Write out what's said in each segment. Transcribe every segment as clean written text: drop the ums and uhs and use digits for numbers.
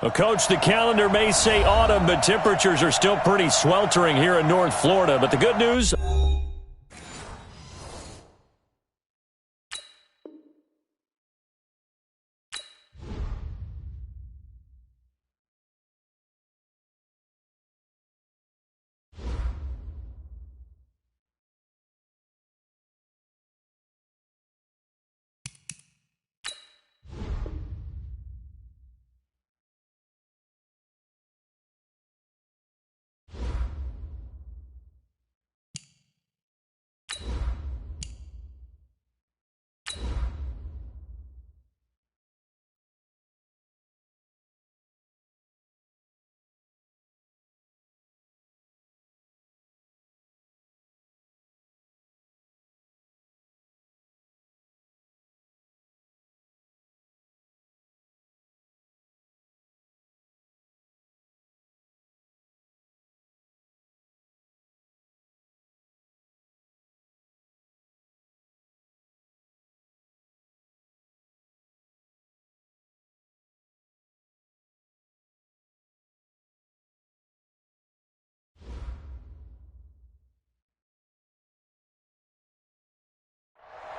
Well, Coach, the calendar may say autumn, but temperatures are still pretty sweltering here in North Florida. But the good news...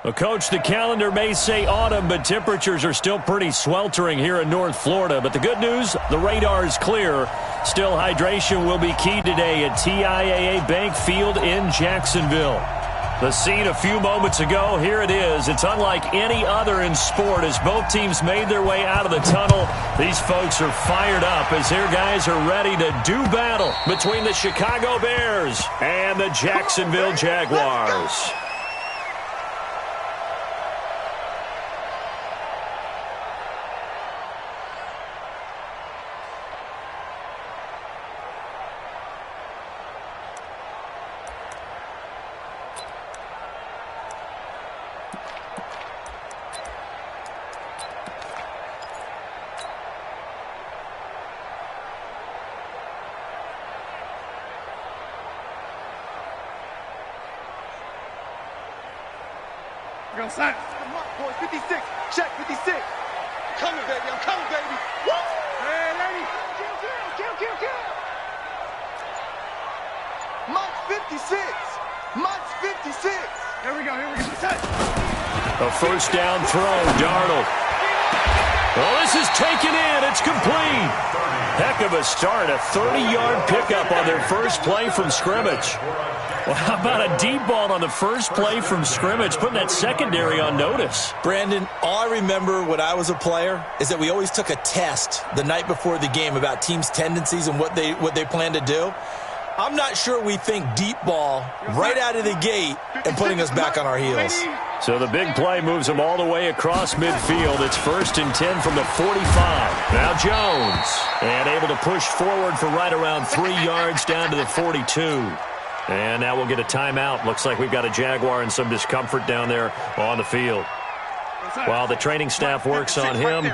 Well, Coach, the calendar may say autumn, but temperatures are still pretty sweltering here in North Florida. But the good news, the radar is clear. Still, hydration will be key today at TIAA Bank Field in Jacksonville. The scene a few moments ago, here it is. It's unlike any other in sport as both teams made their way out of the tunnel. These folks are fired up as their guys are ready to do battle between the Chicago Bears and the Jacksonville Jaguars. Come on, boys. 56. Check 56. Coming, baby. I'm coming, baby. Woo! Hey, lady. Kill. Mike's 56. Mike's 56. Here we go. A first down throw, Darnold. Well, this is taken in. It's complete. Heck of a start. A 30-yard pickup on their first play from scrimmage. Well, how about a deep ball on the first play from scrimmage, putting that secondary on notice? Brandon, all I remember when I was a player is that we always took a test the night before the game about teams' tendencies and what they plan to do. I'm not sure we think deep ball right out of the gate and putting us back on our heels. So the big play moves them all the way across midfield. It's 1st and 10 from the 45. Now Jones. And able to push forward for right around 3 yards down to the 42. And now we'll get a timeout. Looks like we've got a Jaguar in some discomfort down there on the field. While the training staff works on him,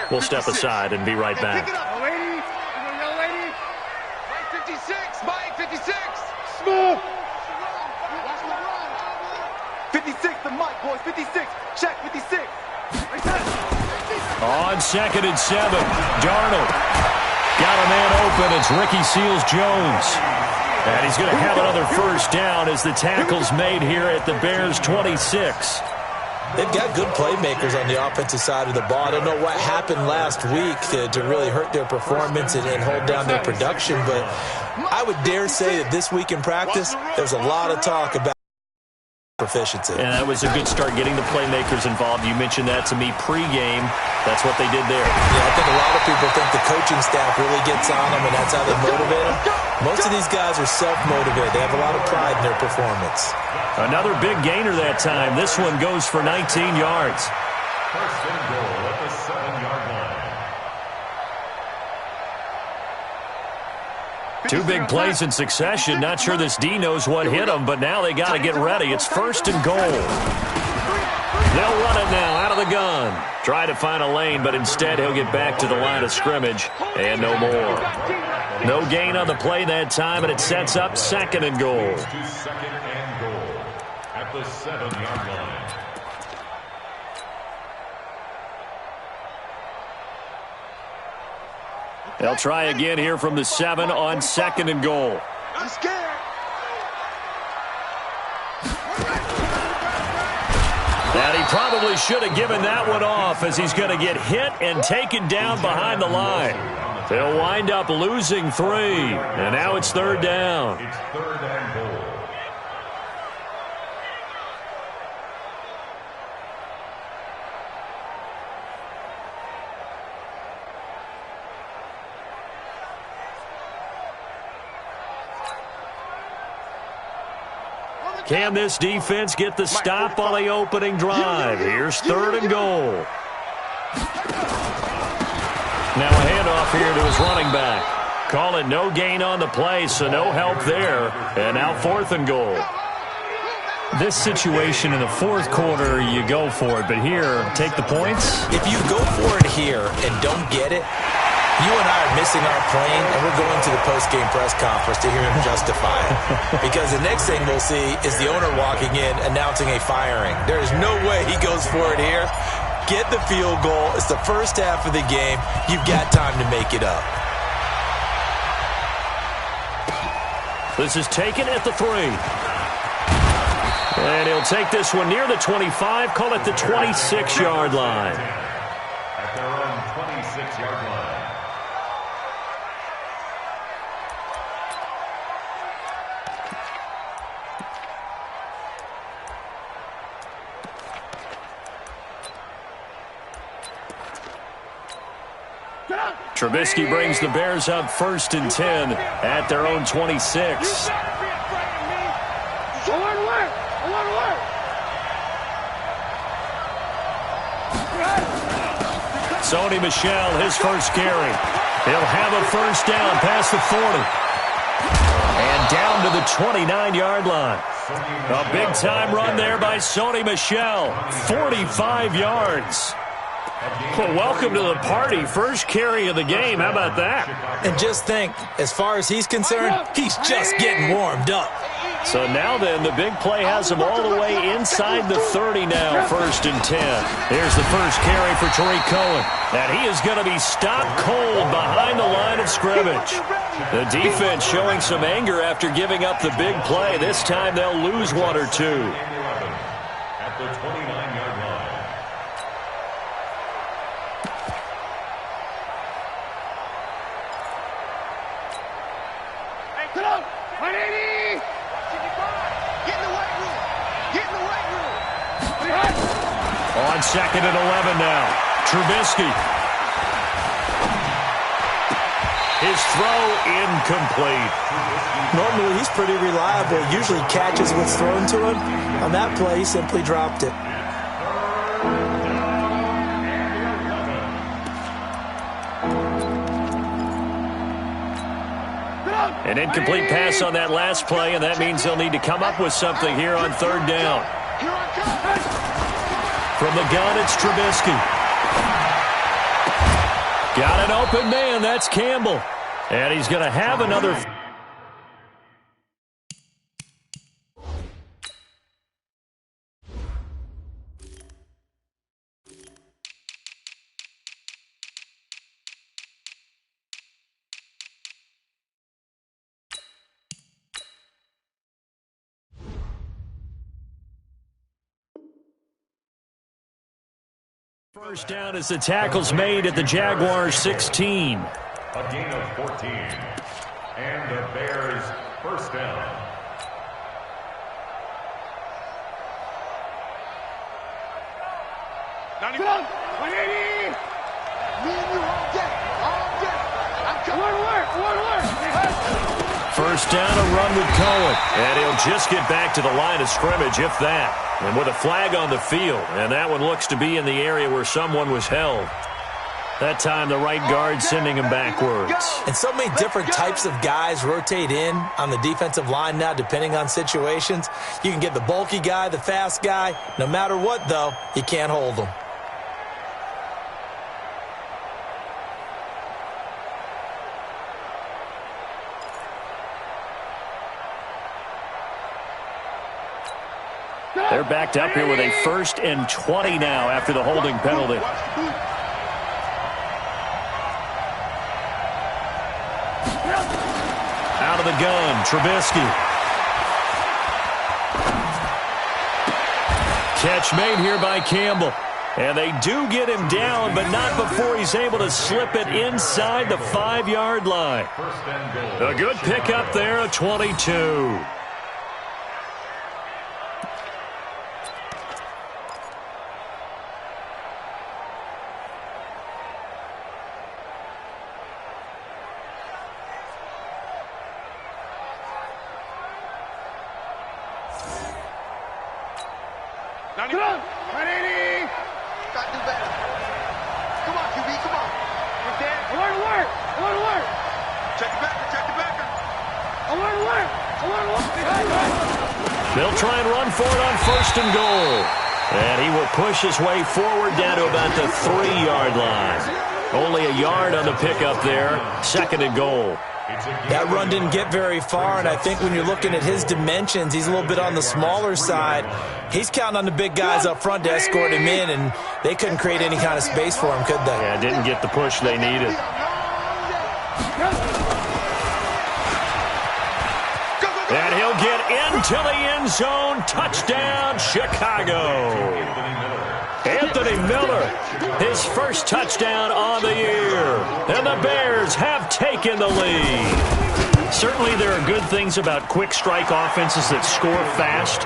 we'll step aside and be right back. 56, the Mike, boys. 56. Check 56. On 2nd and 7, Darnold. Got a man open. It's Ricky Seals-Jones. And he's going to have another first down as the tackle's made here at the Bears' 26. They've got good playmakers on the offensive side of the ball. I don't know what happened last week to really hurt their performance and hold down their production, but I would dare say that this week in practice, there's a lot of talk about proficiency. And that was a good start getting the playmakers involved. You mentioned that to me pregame. That's what they did there. Yeah, I think a lot of people think the coaching staff really gets on them, and that's how they motivate them. Most of these guys are self-motivated. They have a lot of pride in their performance. Another big gainer that time. This one goes for 19 yards. First and goal at the 7-yard line. Two big plays in succession. Not sure this D knows what hit him, but now they got to get ready. It's 1st and goal. They'll run it now out of the gun. Try to find a lane, but instead he'll get back to the line of scrimmage and no more. No gain on the play that time, and it sets up 2nd and goal. Second and goal at the 7-yard line. They'll try again here from the 7 on 2nd and goal. I'm scared. And he probably should have given that one off as he's going to get hit and taken down behind the line. They'll wind up losing 3. And now it's 3rd down. It's 3rd and goal. Can this defense get the stop on the opening drive? Here's 3rd and goal. Now a handoff here to his running back. Call it no gain on the play, so no help there. And now 4th and goal. This situation in the 4th quarter, you go for it. But here, take the points. If you go for it here and don't get it, you and I are missing our plane, and we're going to the post-game press conference to hear him justify it. Because the next thing we'll see is the owner walking in announcing a firing. There is no way he goes for it here. Get the field goal. It's the first half of the game. You've got time to make it up. This is taken at the 3. And he'll take this one near the 25, call it the 26-yard line. At their own 26-yard line. Trubisky brings the Bears up 1st and 10 at their own 26. Sony Michel, his first carry. He'll have a 1st down past the 40. And down to the 29-yard line. A big-time run there by Sony Michel. 45 yards. Well, welcome to the party. First carry of the game. How about that? And just think, as far as he's concerned, he's just getting warmed up. So now then, the big play has him all the way inside the 30 now, 1st and 10. Here's the first carry for Tariq Cohen. And he is going to be stopped cold behind the line of scrimmage. The defense showing some anger after giving up the big play. This time they'll lose 1 or 2. At the 29-yard line. Get up! 180! Get in the weight room! Get in the weight room! On 2nd and 11 now. Trubisky. His throw incomplete. Normally, he's pretty reliable. Usually catches what's thrown to him. On that play, he simply dropped it. An incomplete pass on that last play, and that means they'll need to come up with something here on 3rd down. From the gun, it's Trubisky. Got an open man. That's Campbell. And he's going to have another. First down as the tackle's made at the Jaguars' 16. A gain of 14. And the Bears' first down. Get up! 180! Me and you all day. All day. I'm coming to work. First down, a run with Cohen. And he'll just get back to the line of scrimmage, if that. And with a flag on the field. And that one looks to be in the area where someone was held. That time, the right guard sending him backwards. And so many different types of guys rotate in on the defensive line now, depending on situations. You can get the bulky guy, the fast guy. No matter what, though, you can't hold them. They're backed up here with a 1st and 20 now after the holding penalty. the gun. Trubisky. Catch made here by Campbell. And they do get him down, but not before he's able to slip it inside the 5-yard line. A good pickup there, a 22. Come on, 180. Got to do better. Come on, QB, come on. You're dead. Alert. Check the backer. Alert. They'll try and run for it on 1st and goal. And he will push his way forward down to about the 3-yard line. Only a yard on the pickup there. 2nd and goal. That run didn't get very far, and I think when you're looking at his dimensions, he's a little bit on the smaller side. He's counting on the big guys up front to escort him in, and they couldn't create any kind of space for him, could they? Yeah, didn't get the push they needed. And he'll get into the end zone. Touchdown, Chicago. Anthony Miller, his first touchdown on the year. And the Bears have taken the lead. Certainly there are good things about quick strike offenses that score fast,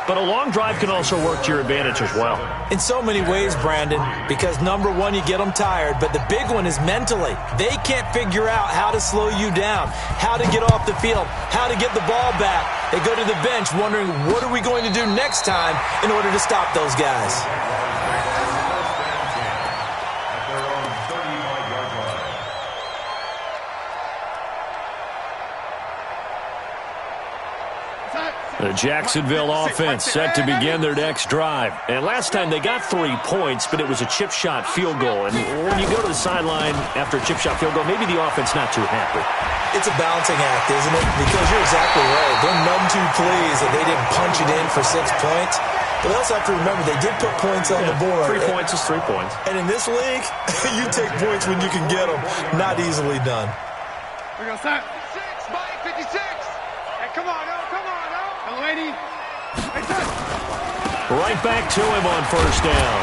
but a long drive can also work to your advantage as well. In so many ways, Brandon, because number one, you get them tired, but the big one is mentally. They can't figure out how to slow you down, how to get off the field, how to get the ball back. They go to the bench wondering, what are we going to do next time in order to stop those guys? The Jacksonville offense set to begin their next drive. And last time they got 3 points, but it was a chip shot field goal. And when you go to the sideline after a chip shot field goal, maybe the offense not too happy. It's a balancing act, isn't it? Because you're exactly right. They're none too pleased that they didn't punch it in for 6 points. But they also have to remember they did put points on the board. 3 points is 3 points. And in this league, you take points when you can get them. Not easily done. We're going to start. 56, Mike, 56. Hey, come on, come on. Lady. Right back to him on 1st down.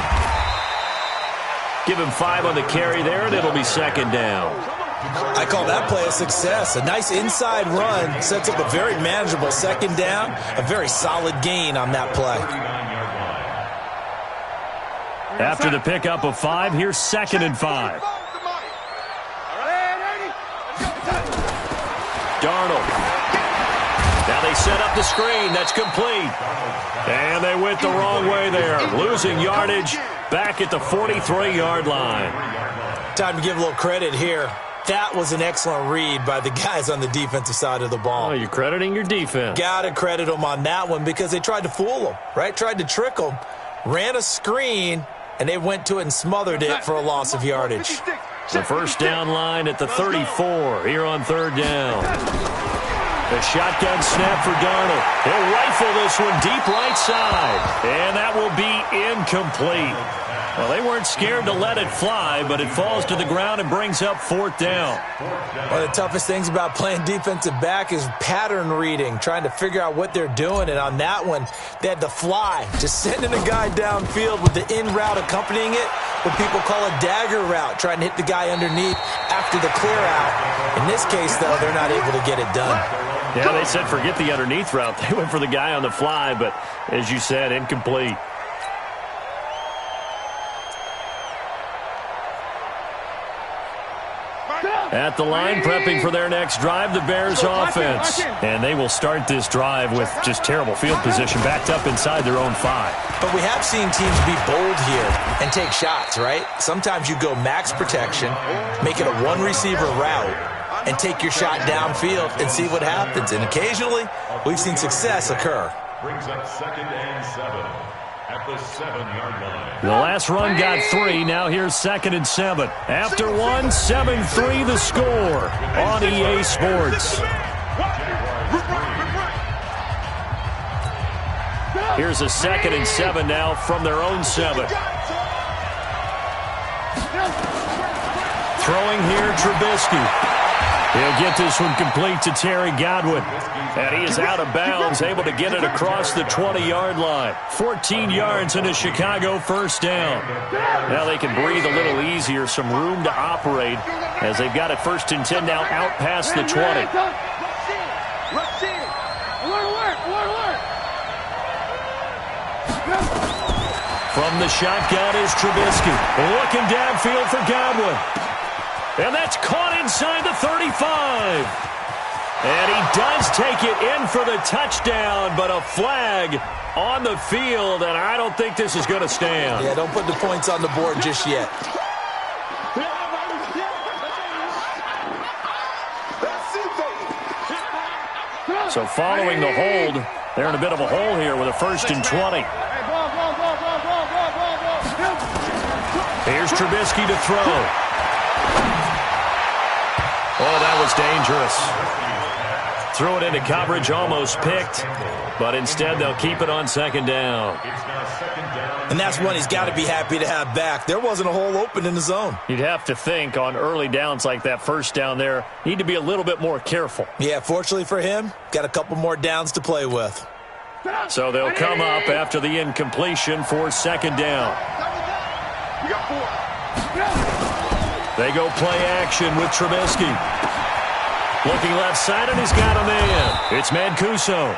Give him 5 on the carry there, and it'll be 2nd down. I call that play a success. A nice inside run sets up a very manageable 2nd down. A very solid gain on that play. After the pickup of 5, here's 2nd and 5. Darnold. Now they set up the screen. That's complete. And they went the wrong way there. Losing yardage back at the 43-yard line. Time to give a little credit here. That was an excellent read by the guys on the defensive side of the ball. Oh, you're crediting your defense. Got to credit them on that one because they tried to fool them, right? Tried to trick them. Ran a screen, and they went to it and smothered it for a loss of yardage. The 1st down line at the 34 here on 3rd down. The shotgun snap for Darnold. He'll rifle this one deep right side. And that will be incomplete. Well, they weren't scared to let it fly, but it falls to the ground and brings up 4th down. One of the toughest things about playing defensive back is pattern reading, trying to figure out what they're doing. And on that one, they had to fly, just sending a guy downfield with the in route accompanying it, what people call a dagger route, trying to hit the guy underneath after the clear out. In this case, though, they're not able to get it done. Yeah, they said forget the underneath route. They went for the guy on the fly, but as you said, incomplete. At the line, prepping for their next drive, the Bears offense. And they will start this drive with just terrible field position, backed up inside their own 5. But we have seen teams be bold here and take shots, right? Sometimes you go max protection, make it a one-receiver route, and take your shot downfield and see what happens. And occasionally, we've seen success occur. Brings up 2nd and 7 at the 7-yard line. The last run got 3. Now here's 2nd and 7. After 1, 7-3 the score on EA Sports. Here's a 2nd and 7 now from their own 7. Throwing here, Trubisky. He'll get this one complete to Terry Godwin. And he is out of bounds, able to get it across the 20-yard line. 14 yards and a Chicago first down. Now they can breathe a little easier, some room to operate as they've got it 1st and 10 now out past the 20. From the shotgun is Trubisky. Looking downfield for Godwin. And that's caught inside the 35. And he does take it in for the touchdown, but a flag on the field, and I don't think this is going to stand. Yeah, don't put the points on the board just yet. So following the hold, they're in a bit of a hole here with a 1st and 20. Here's Trubisky to throw. Oh, that was dangerous. Threw it into coverage, almost picked, but instead they'll keep it on 2nd down. And that's one he's got to be happy to have back. There wasn't a hole open in the zone. You'd have to think on early downs like that 1st down there, need to be a little bit more careful. Yeah, fortunately for him, got a couple more downs to play with. So they'll come up after the incompletion for 2nd down. We got 4. They go play action with Trubisky. Looking left side, and he's got a man. It's Mancuso.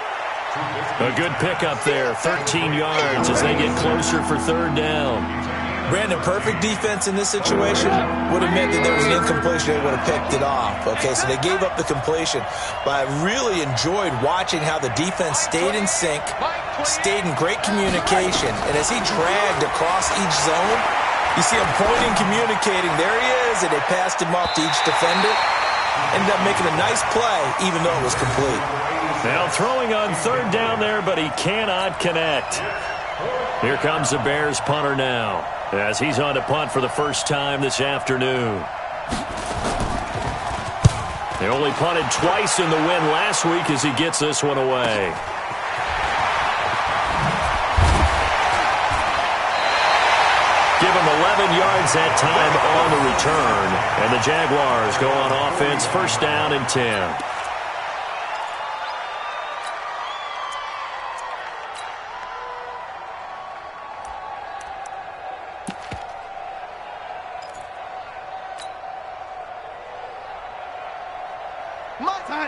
A good pickup there, 13 yards as they get closer for 3rd down. Brandon, perfect defense in this situation would have meant that there was an incompletion. They would have picked it off. Okay, so they gave up the completion. But I really enjoyed watching how the defense stayed in sync, stayed in great communication, and as he dragged across each zone, you see him pointing, communicating. There he is, and they passed him off to each defender. Ended up making a nice play, even though it was complete. Now throwing on 3rd down there, but he cannot connect. Here comes the Bears punter now, as he's on to punt for the first time this afternoon. They only punted twice in the win last week as he gets this one away. Give him 11 yards that time on the return. And the Jaguars go on offense, 1st down and 10.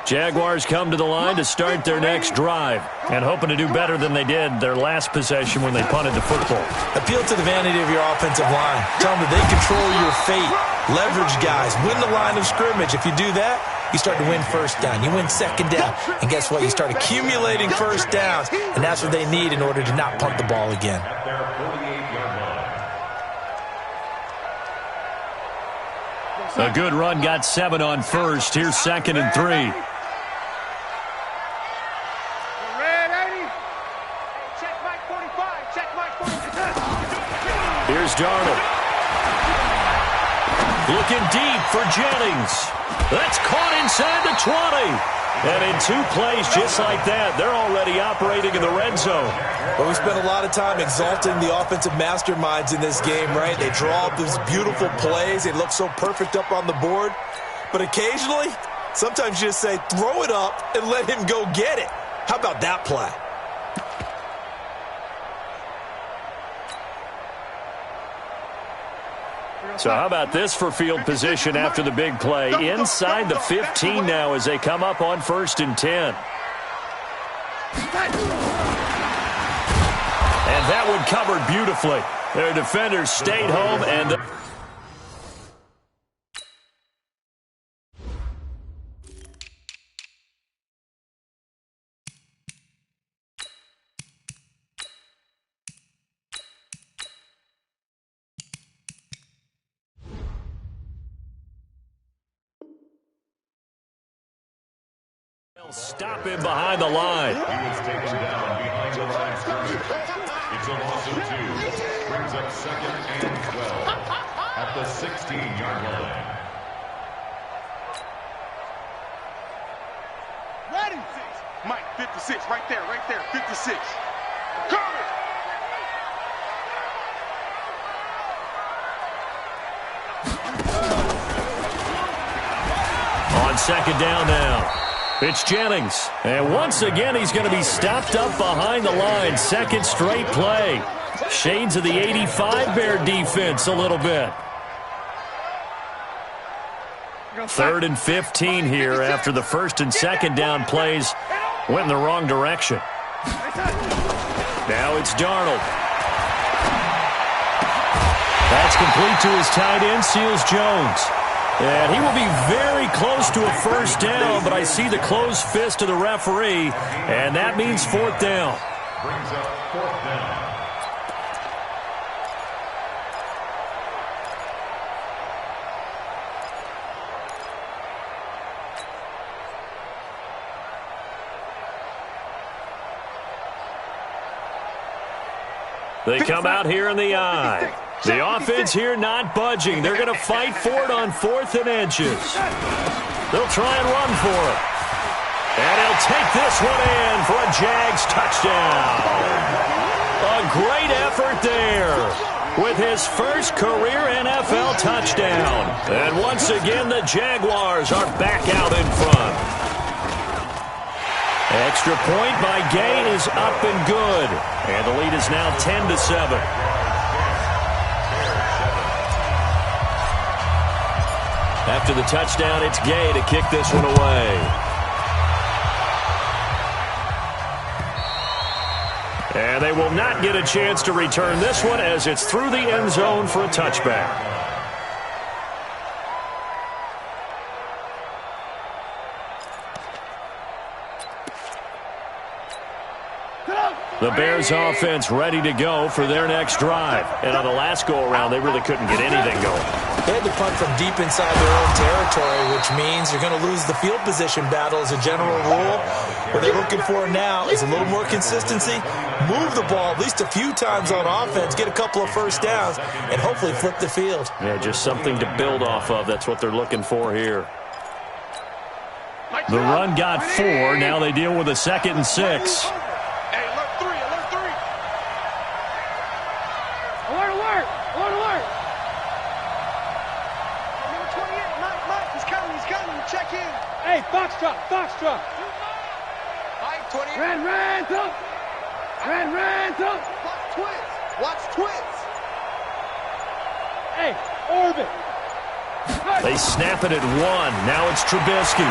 Jaguars come to the line to start their next drive and hoping to do better than they did their last possession when they punted the football. Appeal to the vanity of your offensive line. Tell them that they control your fate. Leverage guys. Win the line of scrimmage. If you do that, you start to win 1st down. You win 2nd down. And guess what? You start accumulating 1st downs, and that's what they need in order to not punt the ball again. A good run got 7 on 1st. Here's 2nd and 3. Here's Darnold. Looking deep for Jennings. That's caught inside the 20. And in 2 plays just like that, they're already operating in the red zone. But we spent a lot of time exalting the offensive masterminds in this game, right? They draw up these beautiful plays. They look so perfect up on the board. But occasionally, sometimes you just say, throw it up and let him go get it. How about that play? So how about this for field position after the big play? Inside the 15 now as they come up on 1st and 10. And that one covered beautifully. Their defenders stayed home and... Stop him behind the line. He was taken down behind the line of scrimmage. It's a loss of 2. Brings up 2nd and 12 at the 16-yard line. Ready? Mike, 56, right there, 56. Cover! On On second down now, it's Jennings. And once again, he's going to be stopped up behind the line. Second straight play. Shades of the 85 Bear defense a little bit. 3rd and 15 here after the first and second down plays went in the wrong direction. Now it's Darnold. That's complete to his tight end, Seals Jones. And he will be very close to a first down, but I see the closed fist of the referee, and that means 4th down. Brings up 4th down. They come out here in the eye. The offense here not budging. They're going to fight for it on 4th and inches. They'll try and run for it. And he'll take this one in for a Jags touchdown. A great effort there with his first career NFL touchdown. And once again, the Jaguars are back out in front. Extra point by Gay is up and good. And the lead is now 10-7. After the touchdown, it's Gay to kick this one away. And they will not get a chance to return this one as it's through the end zone for a touchback. The Bears offense ready to go for their next drive. And on the last go-around, they really couldn't get anything going. They had to punt from deep inside their own territory, which means you're going to lose the field position battle as a general rule. What they're looking for now is a little more consistency, move the ball at least a few times on offense, get a couple of first downs, and hopefully flip the field. Yeah, just something to build off of. That's what they're looking for here. The run got 4. Now they deal with a 2nd and 6. Foxtrot. Mike, 20. Ran, thump. Ran, thump. Watch twins. Hey, orbit. They snap it at 1. Now it's Trubisky.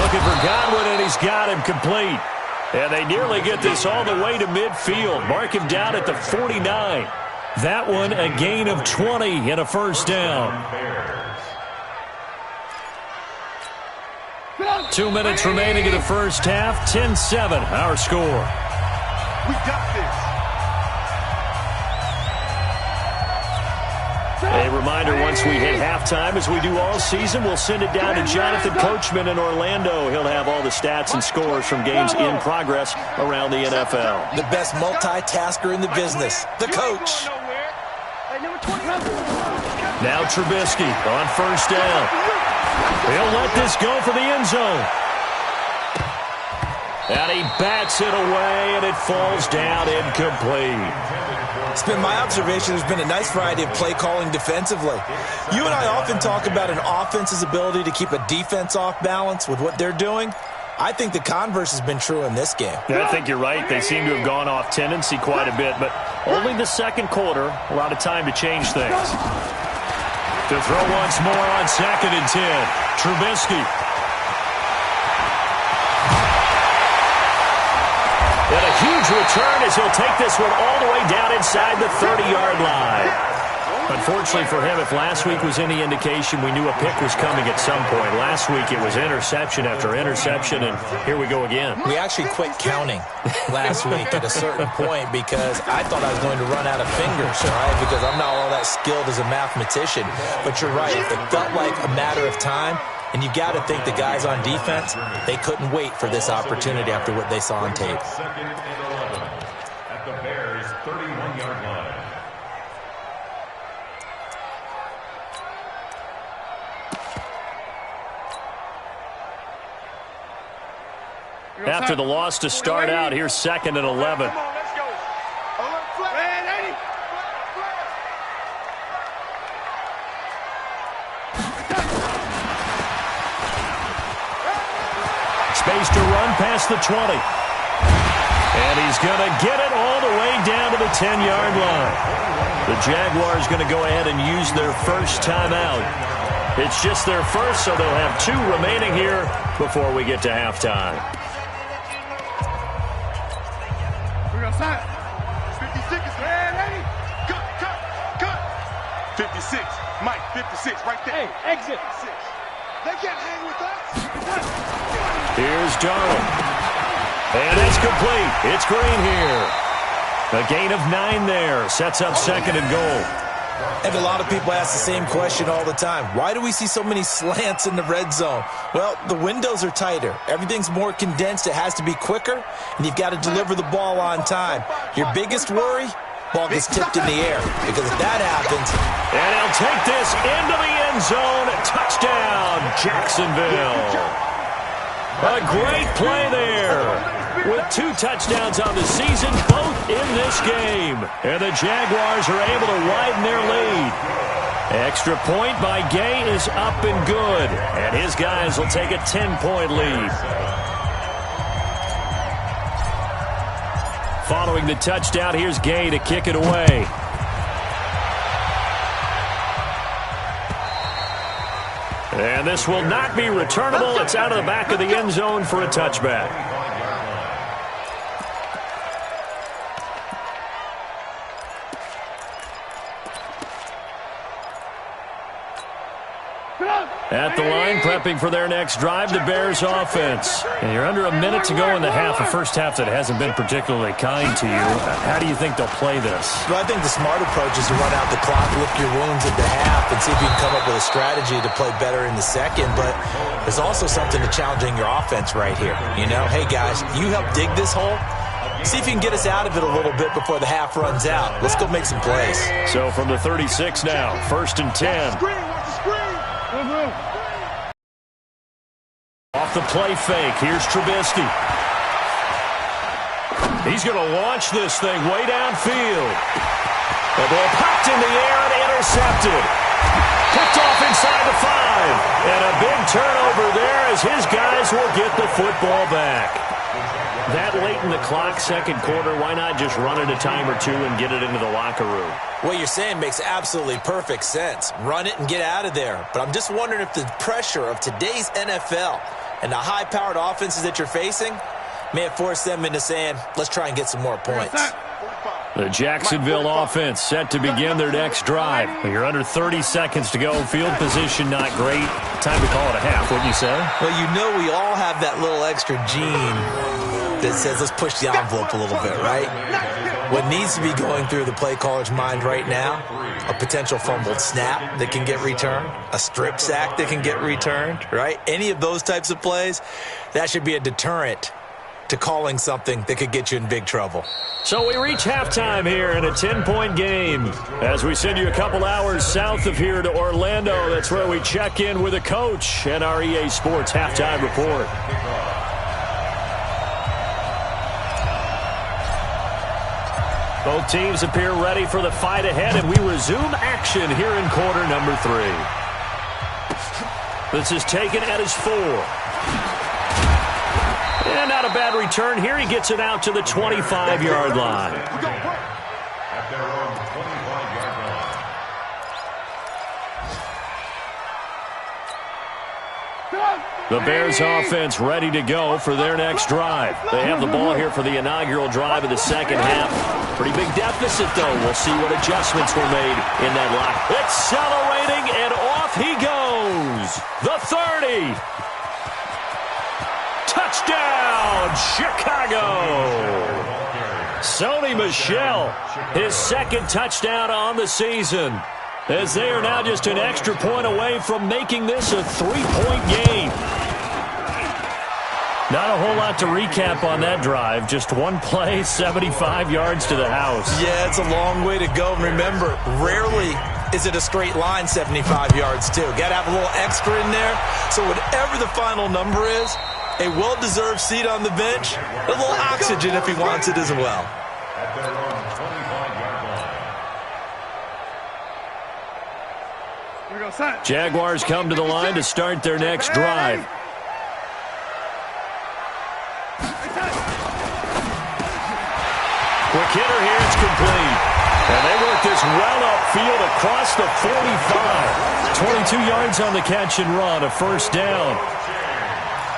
Looking for Godwin, and he's got him complete. And they nearly get this all the way to midfield. Mark him down at the 49. That one a gain of 20 and a first down. 2 minutes remaining in the first half. 10-7, our score. We got this. A reminder, once we hit halftime, as we do all season, we'll send it down to Jonathan Coachman in Orlando. He'll have all the stats and scores from games in progress around the NFL. The best multitasker in the business, the coach. Now Trubisky on first down. He'll let this go for the end zone. And he bats it away, and it falls down incomplete. It's been my observation there's been a nice variety of play calling defensively. You and I often talk about an offense's ability to keep a defense off balance with what they're doing. I think the converse has been true in this game. Yeah, I think you're right. They seem to have gone off tendency quite a bit, but only the second quarter, a lot of time to change things. To throw once more on 2nd and 10. Trubisky. And a huge return as he'll take this one all the way down inside the 30-yard line. Unfortunately for him, if last week was any indication, we knew a pick was coming at some point. Last week it was interception after interception, and here we go again. We actually quit counting last week at a certain point because I thought I was going to run out of fingers, right? Because I'm not all that skilled as a mathematician. But you're right. It felt like a matter of time, and you got to think the guys on defense, they couldn't wait for this opportunity after what they saw on tape. 2nd and 11 at the Bears' 31-yard line. After the loss to start out, here's 2nd and 11. Come on, let's go. Alert flag. across the 20. And he's going to get it all the way down to the 10-yard line. The Jaguars going to go ahead and use their first timeout. It's just their first, so they'll have 2 remaining here before we get to halftime. 56 is ready. Cut. 56. Mike, 56 right there. Hey, exit. 6. They can't hang with us. Here's Darnold. And it's complete. It's Green here. A gain of 9 there. Sets up second and goal. And a lot of people ask the same question all the time. Why do we see so many slants in the red zone? Well, the windows are tighter. Everything's more condensed. It has to be quicker, and you've got to deliver the ball on time. Your biggest worry? Ball gets tipped in the air, because if that happens... And he'll take this into the end zone. Touchdown, Jacksonville. A great play there. With 2 touchdowns on the season, both in this game. And the Jaguars are able to widen their lead. Extra point by Gay is up and good. And his guys will take a 10-point lead. Following the touchdown, here's Gay to kick it away. And this will not be returnable. It's out of the back of the end zone for a touchback. At the line, prepping for their next drive, the Bears offense. And you're under a minute to go in the half, a first half that hasn't been particularly kind to you. How do you think they'll play this? Well, I think the smart approach is to run out the clock, lick your wounds at the half, and see if you can come up with a strategy to play better in the second. But there's also something to challenging your offense right here. You know, hey, guys, you help dig this hole. See if you can get us out of it a little bit before the half runs out. Let's go make some plays. So from the 36 now, 1st and 10. Off the play fake, here's Trubisky. He's going to launch this thing way downfield. The ball popped in the air and intercepted. Picked off inside the 5. And a big turnover there as his guys will get the football back. That late in the clock, second quarter, why not just run it a time or 2 and get it into the locker room? What you're saying makes absolutely perfect sense. Run it and get out of there. But I'm just wondering if the pressure of today's NFL and the high-powered offenses that you're facing may have forced them into saying, let's try and get some more points. The Jacksonville offense set to begin their next drive. You're under 30 seconds to go. Field position not great. Time to call it a half, wouldn't you say? Well, you know we all have that little extra gene that says let's push the envelope a little bit, right? What needs to be going through the play caller's mind right now, a potential fumbled snap that can get returned, a strip sack that can get returned, right? Any of those types of plays, that should be a deterrent to calling something that could get you in big trouble. So we reach halftime here in a 10-point game. As we send you a couple hours south of here to Orlando, that's where we check in with a coach and our EA Sports halftime report. Both teams appear ready for the fight ahead, and we resume action here in quarter number 3. This is taken at his 4. And not a bad return here. He gets it out to the 25-yard line. At their own 25-yard line. The Bears offense ready to go for their next drive. They have the ball here for the inaugural drive of the second half. Pretty big deficit, though. We'll see what adjustments were made in that line. Accelerating, and off he goes. The 30. Touchdown, Chicago. Sony Michel, his second touchdown on the season, as they are now just an extra point away from making this a 3-point game. Not a whole lot to recap on that drive. Just one play, 75 yards to the house. Yeah, it's a long way to go. And remember, rarely is it a straight line 75 yards, too. Got to have a little extra in there. So whatever the final number is, a well-deserved seat on the bench, a little oxygen if he wants it as well. At their own 25-yard line. Jaguars come to the line to start their next drive. Quick hitter here. It's complete. And they work this well upfield across the 45. 22 yards on the catch and run, a first down.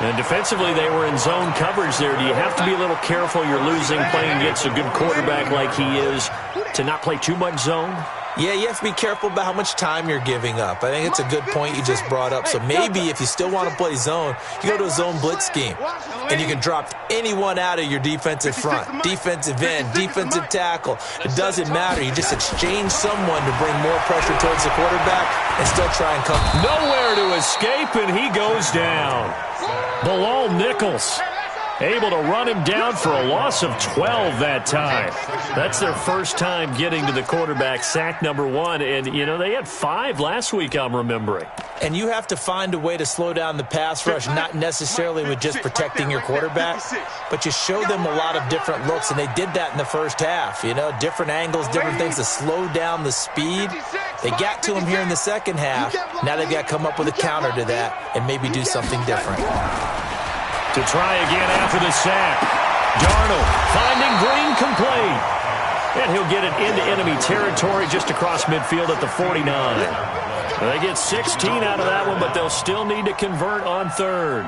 And defensively, they were in zone coverage there. Do you have to be a little careful? You're losing playing against a good quarterback like he is to not play too much zone? Yeah, you have to be careful about how much time you're giving up. I think it's a good point you just brought up. So maybe if you still want to play zone, you go to a zone blitz scheme. And you can drop anyone out of your defensive front, defensive end, defensive tackle. It doesn't matter. You just exchange someone to bring more pressure towards the quarterback and still try and come. Nowhere to escape, and he goes down. Bilal Nichols able to run him down for a loss of 12 that time. That's their first time getting to the quarterback, sack number 1. And, you know, they had 5 last week, I'm remembering. And you have to find a way to slow down the pass rush, not necessarily with just protecting your quarterback, but you show them a lot of different looks, and they did that in the first half. You know, different angles, different things to slow down the speed. They got to him here in the second half. Now they've got to come up with a counter to that and maybe do something different. To try again after the sack. Darnold finding Green complete. And he'll get it into enemy territory just across midfield at the 49. They get 16 out of that one, but they'll still need to convert on third.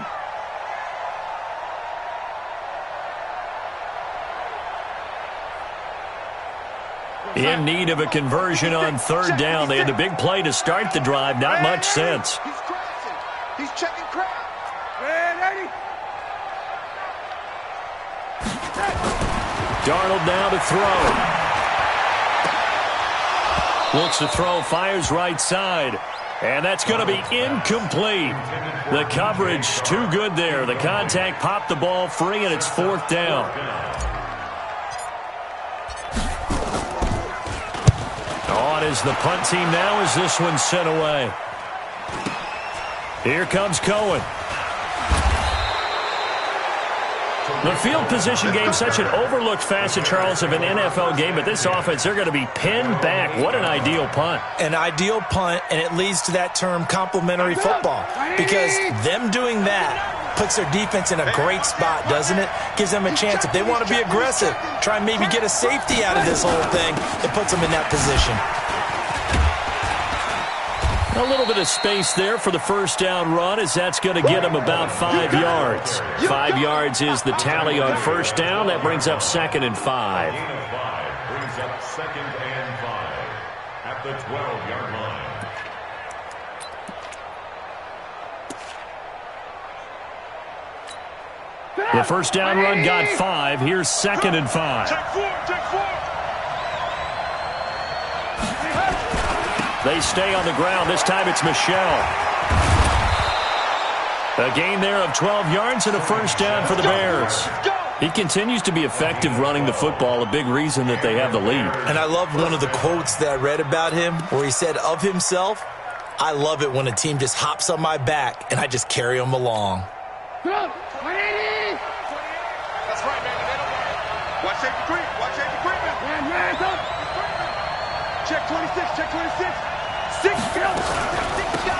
In need of a conversion on third down. They had a big play to start the drive. Not much sense. He's crashing. He's checking crowd. Ready? Darnold now to throw. Looks to throw, fires right side. And that's going to be incomplete. The coverage too good there. The contact popped the ball free, and it's fourth down. On is the punt team now as this one's sent away. Here comes Cohen. The field position game, such an overlooked facet, Charles, of an NFL game, but this offense, they're going to be pinned back. What an ideal punt. An ideal punt, and it leads to that term complementary football, because them doing that puts their defense in a great spot, doesn't it? Gives them a chance. If they want to be aggressive, try and maybe get a safety out of this whole thing, it puts them in that position. A little bit of space there for the first down run, as that's going to get him about 5 yards. 5 yards is the tally on first down. That brings up 2nd and 5. Brings up 2nd and 5 at the 12-yard line. The first down run got 5. Here's 2nd and 5. Check four. They stay on the ground. This time it's Michelle. A gain there of 12 yards and a first down for the Bears. He continues to be effective running the football, a big reason that they have the lead. And I love one of the quotes that I read about him where he said of himself, "I love it when a team just hops on my back and I just carry them along." That's right, man. Watch safety creep. Man. Check 26. 6 go.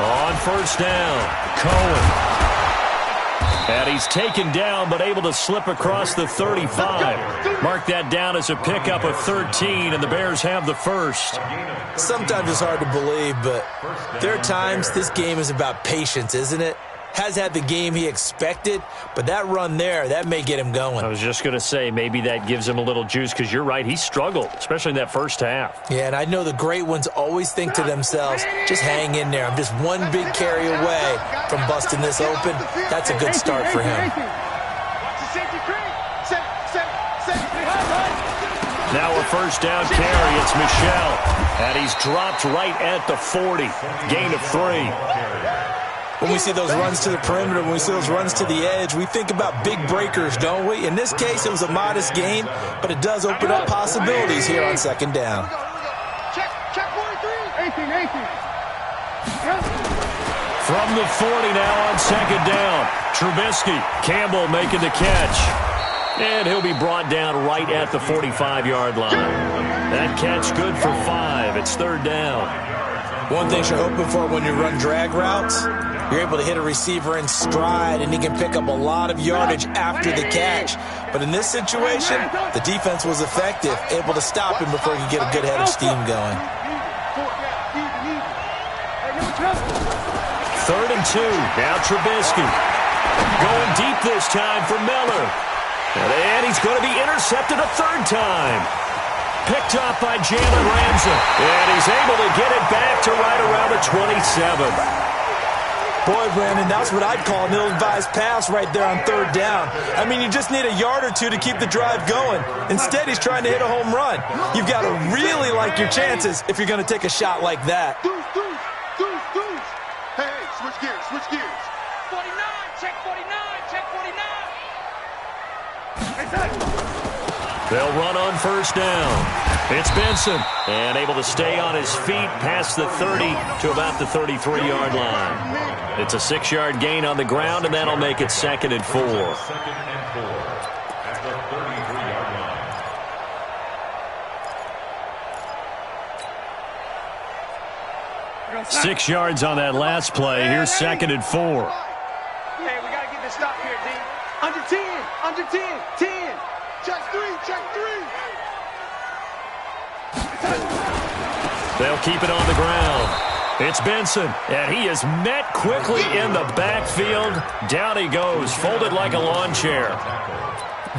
On first down, Cohen. And he's taken down, but able to slip across the 35. Mark that down as a pickup of 13, and the Bears have the first. Sometimes it's hard to believe, but there are times this game is about patience, isn't it? Has had the game he expected, but that run there, that may get him going. I was just going to say, maybe that gives him a little juice, because you're right, he struggled, especially in that first half. Yeah, and I know the great ones always think to themselves, just hang in there. I'm just one big carry away from busting this open. That's a good start for him. Now a first down carry, it's Michelle. And he's dropped right at the 40. Gain of 3. When we see those runs to the perimeter, when we see those runs to the edge, we think about big breakers, don't we? In this case, it was a modest gain, but it does open up possibilities here on second down. Check 43. 18. From the 40 now on second down. Trubisky, Campbell making the catch. And he'll be brought down right at the 45-yard line. That catch good for 5. It's third down. One thing you're hoping for when you run drag routes, you're able to hit a receiver in stride, and he can pick up a lot of yardage after the catch. But in this situation, the defense was effective, able to stop him before he could get a good head of steam going. 3rd and 2. Now Trubisky. Going deep this time for Miller. And he's going to be intercepted a 3rd time. Picked off by Jalen Ramsey. And he's able to get it back to right around the 27. Boy, Brandon, that's what I'd call an ill-advised pass right there on 3rd down. I mean, you just need a yard or two to keep the drive going. Instead, he's trying to hit a home run. You've got to really like your chances if you're going to take a shot like that. Hey, switch gears, switch gears. 49, check 49, check 49. They'll run on 1st down. It's Benson, and able to stay on his feet past the 30 to about the 33-yard line. It's a 6-yard gain on the ground, and that'll make it 2nd and 4. 2nd and 4 at the 33-yard line. 6 yards on that last play. Here's 2nd and 4. Hey, we got to get this stop here, D. Under 10, under 10, 10. Check 3, check 3. They'll keep it on the ground. It's Benson, and he is met quickly in the backfield. Down he goes, folded like a lawn chair.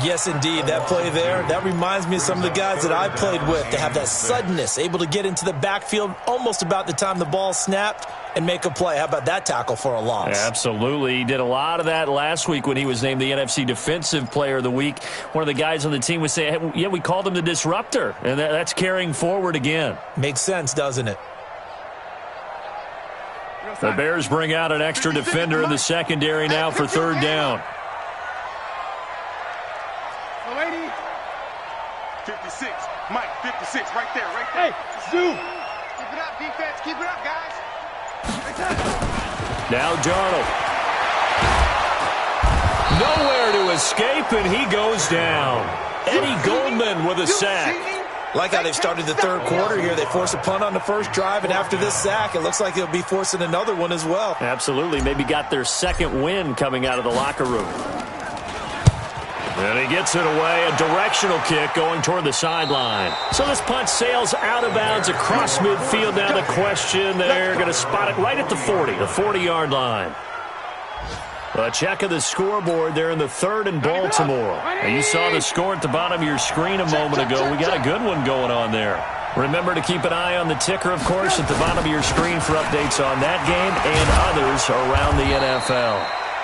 Yes, indeed. That play there, that reminds me of some of the guys that I played with to have that suddenness, able to get into the backfield almost about the time the ball snapped and make a play. How about that tackle for a loss? Absolutely. He did a lot of that last week when he was named the NFC Defensive Player of the Week. One of the guys on the team was saying, hey, yeah, we called him the disruptor, and that's carrying forward again. Makes sense, doesn't it? The Bears bring out an extra defender in the secondary now for 3rd down. 56, Mike, 56, right there, right there. Hey, zoom. Keep it up, defense, keep it up, guys. Now Darnold. Nowhere to escape, and he goes down. Eddie Goldman with a sack. Like how they've started the 3rd quarter here. They force a punt on the 1st drive, and after this sack, it looks like they'll be forcing another one as well. Absolutely. Maybe got their 2nd win coming out of the locker room. And he gets it away, a directional kick going toward the sideline. So this punt sails out of bounds across midfield. Now the question, they're going to spot it right at the 40, the 40-yard line. A check of the scoreboard there in the 3rd and Baltimore. And you saw the score at the bottom of your screen a moment ago. We got a good one going on there. Remember to keep an eye on the ticker, of course, at the bottom of your screen for updates on that game and others around the NFL.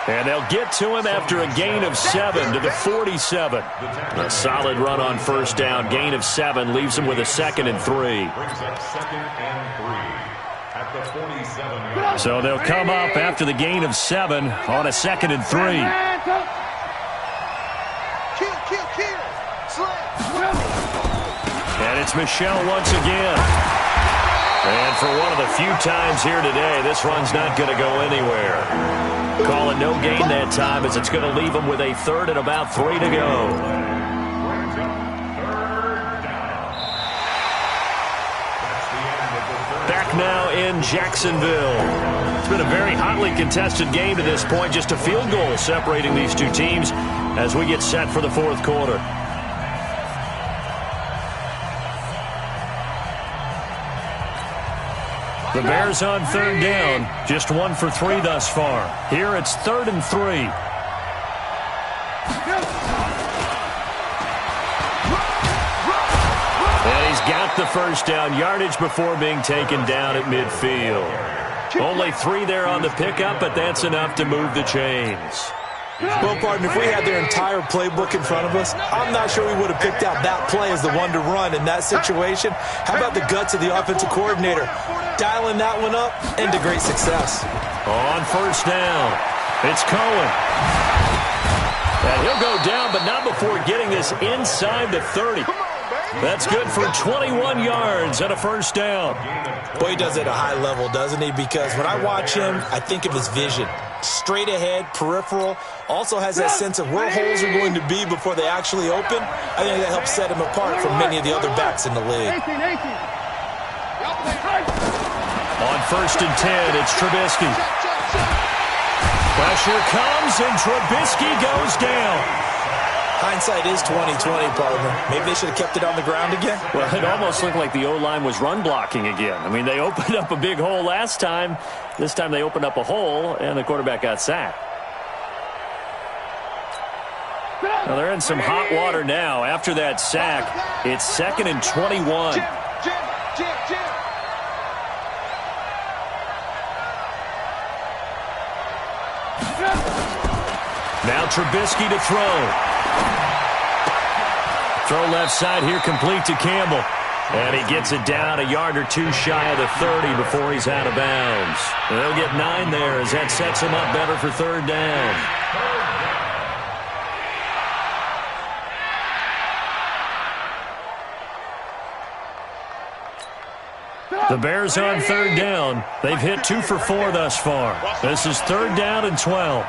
And they'll get to him after a gain of 7 to the 47. A solid run on 1st down. Gain of 7 leaves him with a 2nd and 3. Brings up 2nd and 3 at the 47-yard. So they'll come up after the gain of 7 on a 2nd and 3. Kill. Slam. And it's Michelle once again. And for one of the few times here today, this run's not going to go anywhere. Call it no gain that time as it's going to leave them with a 3rd and about 3 to go. Back now in Jacksonville. It's been a very hotly contested game to this point. Just a field goal separating these two teams as we get set for the 4th quarter. The Bears on 3rd down, just 1 for 3 thus far. Here it's 3rd and 3. And he's got the 1st down yardage before being taken down at midfield. Only 3 there on the pickup, but that's enough to move the chains. Well, partner, if we had their entire playbook in front of us, I'm not sure we would have picked out that play as the one to run in that situation. How about the guts of the offensive coordinator? Dialing that one up into great success. On 1st down, it's Cohen. And he'll go down, but not before getting this inside the 30. That's good for 21 yards and a 1st down. Boy, he does it at a high level, doesn't he? Because when I watch him, I think of his vision. Straight ahead, peripheral, also has that sense of where holes are going to be before they actually open. I think that helps set him apart from many of the other backs in the league. On 1st and 10, it's Trubisky. Pressure comes, and Trubisky goes down. Hindsight is 20/20, partner. Maybe they should have kept it on the ground again. Well, it almost looked like the O-line was run blocking again. I mean, they opened up a big hole last time. This time they opened up a hole, and the quarterback got sacked. Well, they're in some hot water now. After that sack, it's 2nd and 21. Now Trubisky to throw. Throw left side here, complete to Campbell. And he gets it down a yard or two shy of the 30 before he's out of bounds. And they'll get 9 there as that sets him up better for 3rd down. The Bears on 3rd down. They've hit 2 for 4 thus far. This is 3rd down and 12.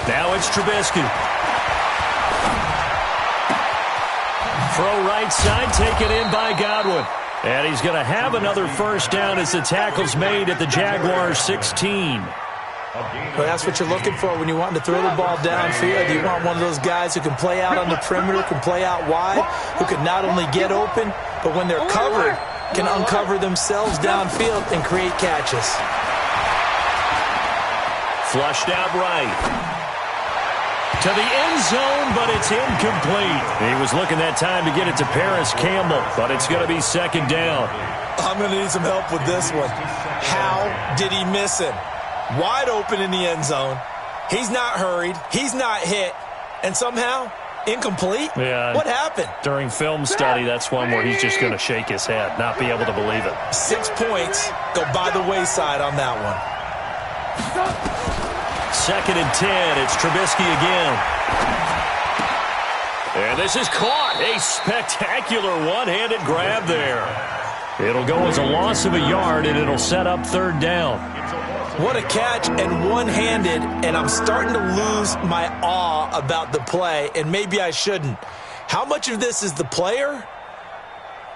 Now it's Trubisky. Throw right side, taken in by Godwin. And he's going to have another 1st down as the tackle's made at the Jaguars' 16. Well, that's what you're looking for when you want to throw the ball downfield. You want one of those guys who can play out on the perimeter, can play out wide, who can not only get open, but when they're covered, can uncover themselves downfield and create catches. Flushed out right. To the end zone, but it's incomplete. He was looking that time to get it to Paris Campbell, but it's going to be 2nd down. I'm going to need some help with this one. How did he miss him? Wide open in the end zone. He's not hurried. He's not hit. And somehow, incomplete? Yeah. What happened? During film study, that's one where he's just going to shake his head, not be able to believe it. 6 points go by the wayside on that one. 2nd and 10. It's Trubisky again. And this is caught. A spectacular one-handed grab there. It'll go as a loss of a yard, and it'll set up 3rd down. What a catch, and one-handed, and I'm starting to lose my awe about the play, and maybe I shouldn't. How much of this is the player?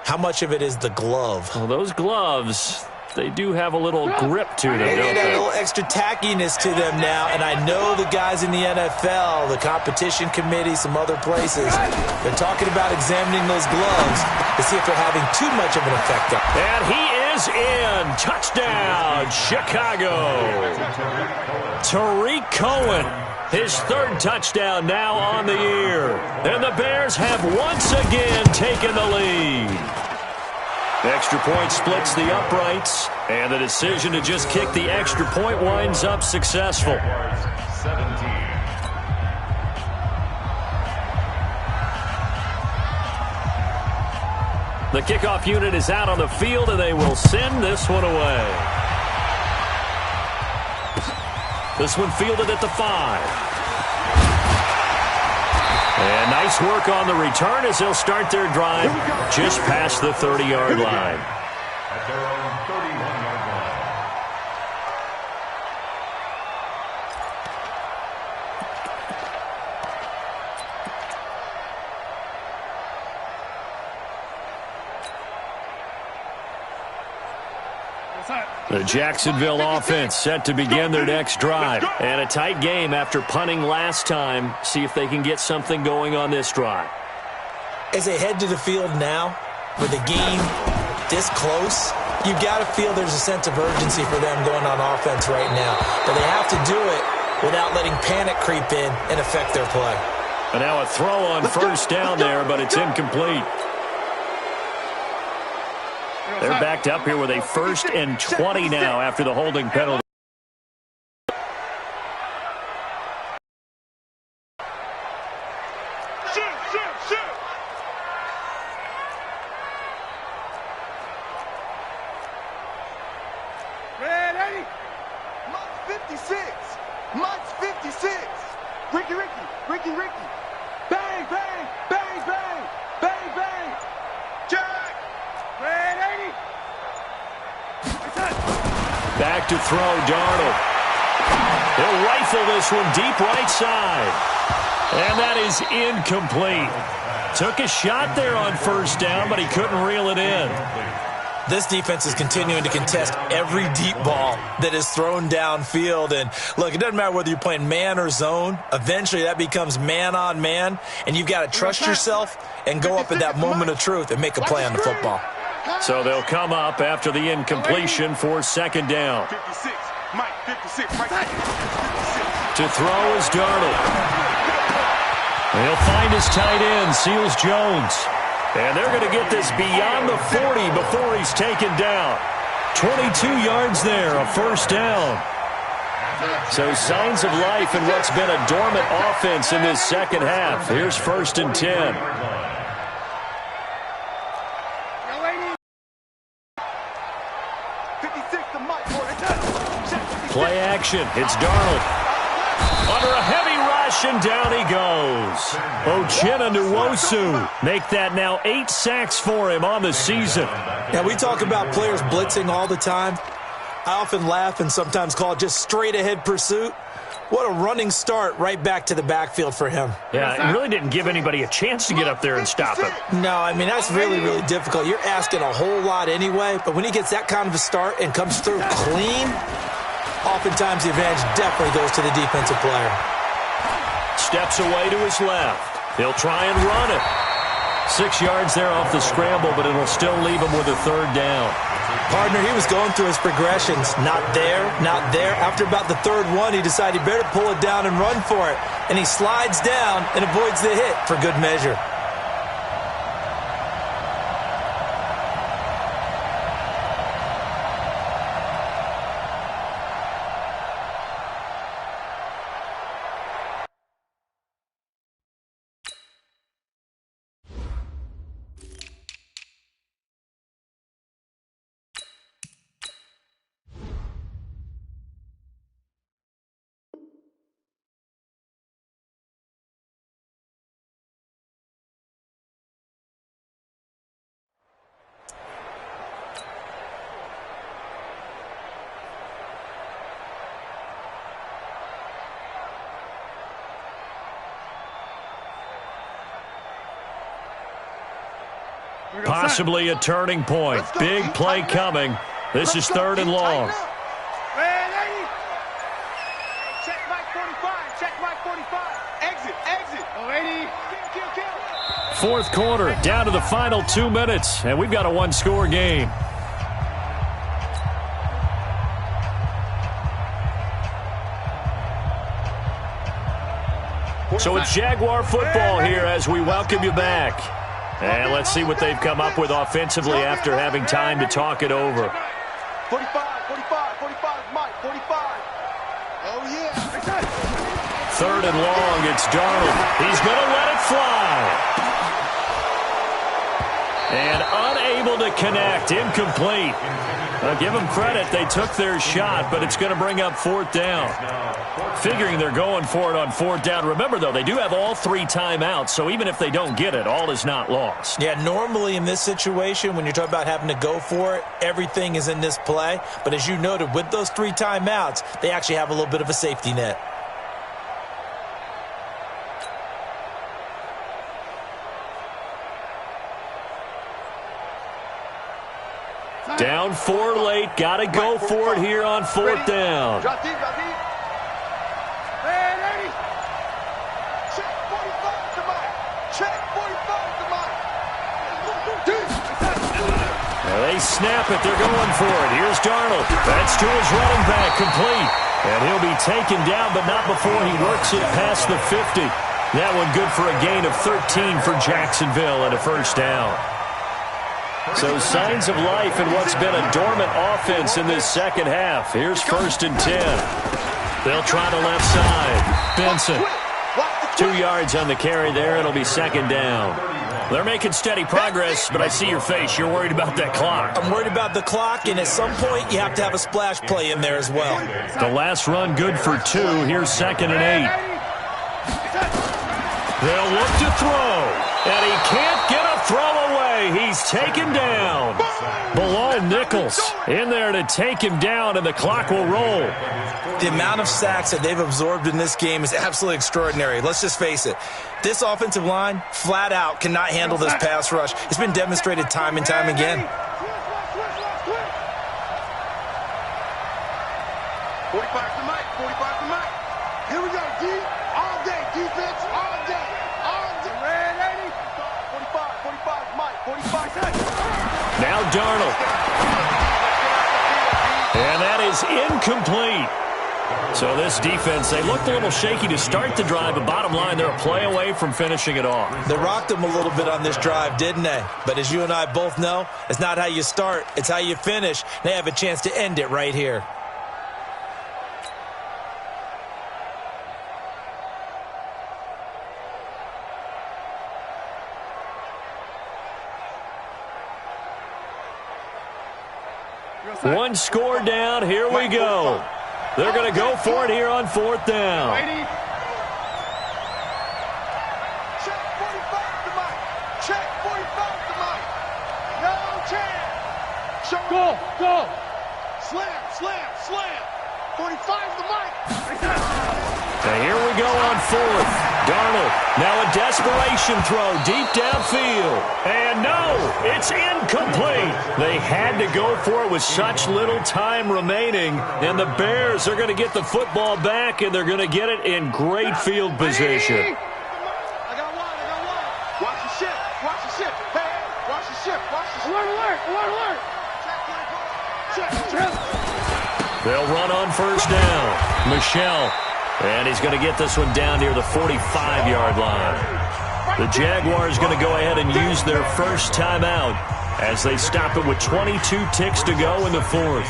How much of it is the glove? Well, those gloves, they do have a little grip to them, They don't have a they? little extra tackiness to them now, and I know the guys in the NFL, the competition committee, some other places, they're talking about examining those gloves to see if they're having too much of an effect on them. And he is in. Touchdown, Chicago. Tariq Cohen, his 3rd touchdown now on the year. And the Bears have once again taken the lead. Extra point splits the uprights, and the decision to just kick the extra point winds up successful. 17. The kickoff unit is out on the field, and they will send this one away. This one fielded at the 5. And nice work on the return as they'll start their drive just past the 30-yard line. At their own 31-yard line. The Jacksonville offense set to begin their next drive. And a tight game after punting last time. See if they can get something going on this drive. As they head to the field now, with the game this close, you've got to feel there's a sense of urgency for them going on offense right now. But they have to do it without letting panic creep in and affect their play. And now a throw on 1st down there, but it's incomplete. They're backed up here with a 1st and 20 now after the holding penalty. Ready? Mike's 56. Mike's 56. Ricky. Bang, bang, bang, bang, bang, bang. Jack. Ready? Back to throw, Darnold. He'll rifle this one deep right side. And that is incomplete. Took a shot there on first down, but he couldn't reel it in. This defense is continuing to contest every deep ball that is thrown downfield. And, look, it doesn't matter whether you're playing man or zone. Eventually that becomes man on man, and you've got to trust yourself and go up at that moment of truth and make a play on the football. So they'll come up after the incompletion for second down. 56, Mike, 56, Mike. To throw is Darnold. He'll find his tight end, Seals Jones. And they're going to get this beyond the 40 before he's taken down. 22 yards there, a first down. So signs of life in what's been a dormant offense in this second half. Here's 1st and 10. Play action. It's Darnold. Under a heavy rush, and down he goes. Uchenna Nwosu make that now 8 sacks for him on the season. Yeah, we talk about players blitzing all the time. I often laugh and sometimes call it just straight-ahead pursuit. What a running start right back to the backfield for him. Yeah, it really didn't give anybody a chance to get up there and stop him. No, I mean, that's really, really difficult. You're asking a whole lot anyway, but when he gets that kind of a start and comes through clean, oftentimes the advantage definitely goes to the defensive player. Steps away to his left. He'll try and run it. 6 yards there off the scramble, but it'll still leave him with a third down. Partner, he was going through his progressions. Not there, not there. After about the third one, he decided he better pull it down and run for it. And he slides down and avoids the hit for good measure. Possibly a turning point. Big play coming. This is 3rd and long. Check Mike 45. Check Mike 45. Exit. Exit. 80. Kill. 4th quarter, down to the final 2 minutes, and we've got a one-score game. So it's Jaguar football here as we welcome you back. And let's see what they've come up with offensively after having time to talk it over. 45, 45, 45, Mike, 45. Oh, yeah. 3rd and long, it's Darnold. He's going to let it fly. And unable to connect, incomplete. Give them credit, they took their shot, but it's going to bring up 4th down. Figuring they're going for it on 4th down. Remember, though, they do have all 3 timeouts, so even if they don't get it, all is not lost. Yeah, normally in this situation, when you're talking about having to go for it, everything is in this play. But as you noted, with those 3 timeouts, they actually have a little bit of a safety net. Down 4 late, got to go for it here on 4th down. Drop deep, drop deep. Ready. Check 45 to Mike. Check 45 to Mike. They snap it. They're going for it. Here's Darnold. That's to his running back, complete. And he'll be taken down, but not before he works it past the 50. That one good for a gain of 13 for Jacksonville and a first down. So signs of life in what's been a dormant offense in this second half. Here's 1st and 10. They'll try the left side. Benson. 2 yards on the carry there. It'll be second down. They're making steady progress, but I see your face. You're worried about that clock. I'm worried about the clock, and at some point you have to have a splash play in there as well. The last run good for 2. Here's 2nd and 8. They'll look to throw, and he can't get a throw away. He's taken down. Bilal Nichols in there to take him down, and the clock will roll. The amount of sacks that they've absorbed in this game is absolutely extraordinary. Let's just face it. This offensive line, flat out, cannot handle this pass rush. It's been demonstrated time and time again. 45 to Mike. 45 to Mike. Here we go, D. All day. Defense all day. All day. Red 80. 45. 45 Mike. 45 Now Darnold. And that is incomplete. So this defense, they looked a little shaky to start the drive, but bottom line, they're a play away from finishing it off. They rocked them a little bit on this drive, didn't they? But as you and I both know, it's not how you start, it's how you finish. They have a chance to end it right here. One score down. Here we go. They're going to go for it here on fourth down. Check 45 to Mike. Check 45 to Mike. No chance. Show go. Slam. 45 to Mike. And here we go on fourth. Darnold, now a desperation throw deep downfield. And no, it's incomplete. They had to go for it with such little time remaining. And the Bears are going to get the football back, and they're going to get it in great field position. I got one. Watch the ship. Hey, watch the ship. Alert. Check. They'll run on first down. Michelle. And he's going to get this one down near the 45-yard line. The Jaguars going to go ahead and use their first timeout as they stop it with 22 ticks to go in the fourth.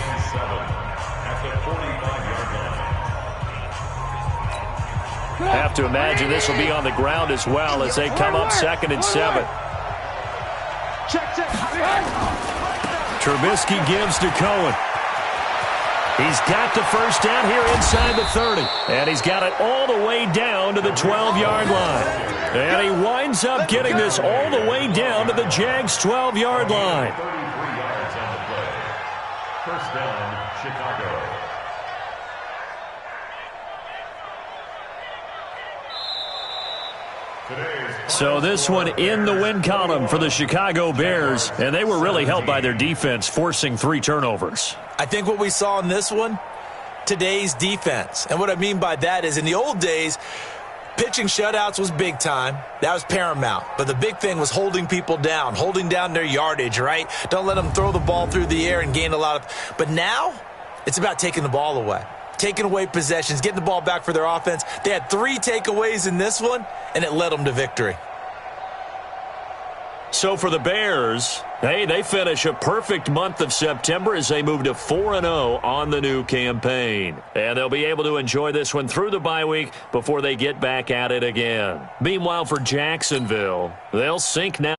Have to imagine this will be on the ground as well as they come up 2nd and 7. Trubisky gives to Cohen. He's got the first down here inside the 30. And he's got it all the way down to the 12-yard line. And he winds up getting this all the way down to the Jags' 12-yard line. 33 yards on the play. First down, Chicago. So this one in the win column for the Chicago Bears, and they were really helped by their defense, forcing 3 turnovers. I think what we saw in this one, today's defense. And what I mean by that is in the old days, pitching shutouts was big time. That was paramount. But the big thing was holding people down, holding down their yardage, right? Don't let them throw the ball through the air and gain a lot of... But now, it's about taking the ball away. Taking away possessions, getting the ball back for their offense. They had 3 takeaways in this one, and it led them to victory. So for the Bears, hey, they finish a perfect month of September as they move to 4-0 on the new campaign. And they'll be able to enjoy this one through the bye week before they get back at it again. Meanwhile, for Jacksonville, they'll sink now.